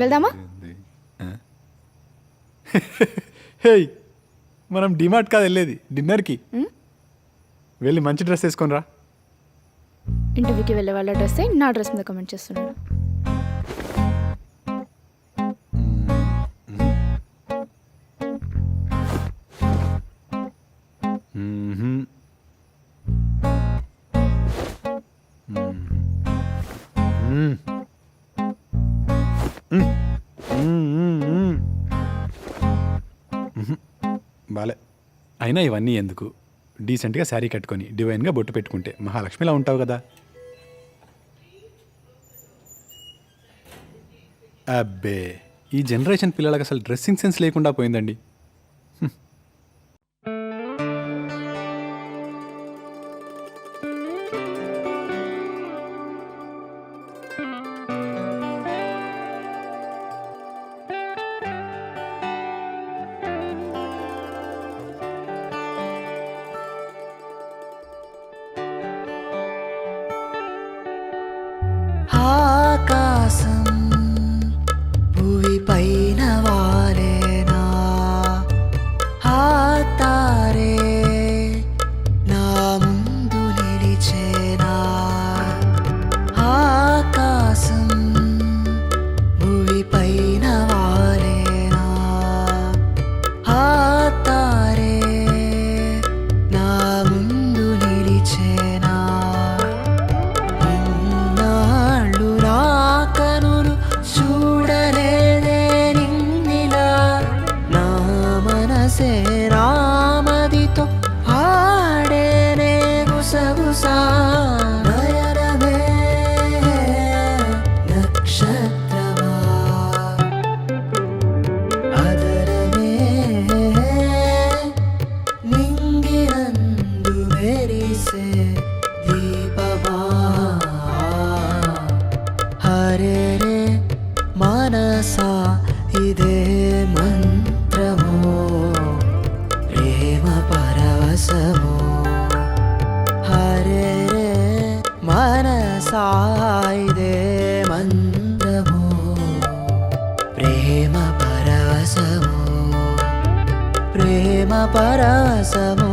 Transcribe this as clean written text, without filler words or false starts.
వెళ్దామా? హే, మనం డిమార్ట్ కాదు వెళ్ళేది, డిన్నర్కి. వెళ్ళి మంచి డ్రెస్ వేసుకొని రా. ఇంటర్వ్యూకి వెళ్ళే వాళ్ళ డ్రెస్ నా డ్రెస్ మీద కమెంట్ చేస్తున్నాడు. బాలే. అయినా ఇవన్నీ ఎందుకు, డీసెంట్గా శారీ కట్టుకొని డివైన్గా బొట్టు పెట్టుకుంటే మహాలక్ష్మిలా ఉంటావు కదా. అబ్బే, ఈ జనరేషన్ పిల్లలకు అసలు డ్రెస్సింగ్ సెన్స్ లేకుండా పోయిందండి. ఆకాశం భూమి పైన వాలేనా, ఆ తారే నా ముందు నిలిచేనా. ఆకాశం భూమి పైన వాలేనా, ఆ తారే నా ముందు నిలిచేనా. రామదితో ఆడేనే గుసగుసా నయనమే నక్షత్రమా, అదరమే నింగినందు మెరిసే దీపమా. హరే రే మనసా ఇదే మంత్రమో, ప్రేమ పరవశమో. హరే రే మనసా ఇదే మంత్రమో, ప్రేమ పరవశమో, ప్రేమ పరవశమో.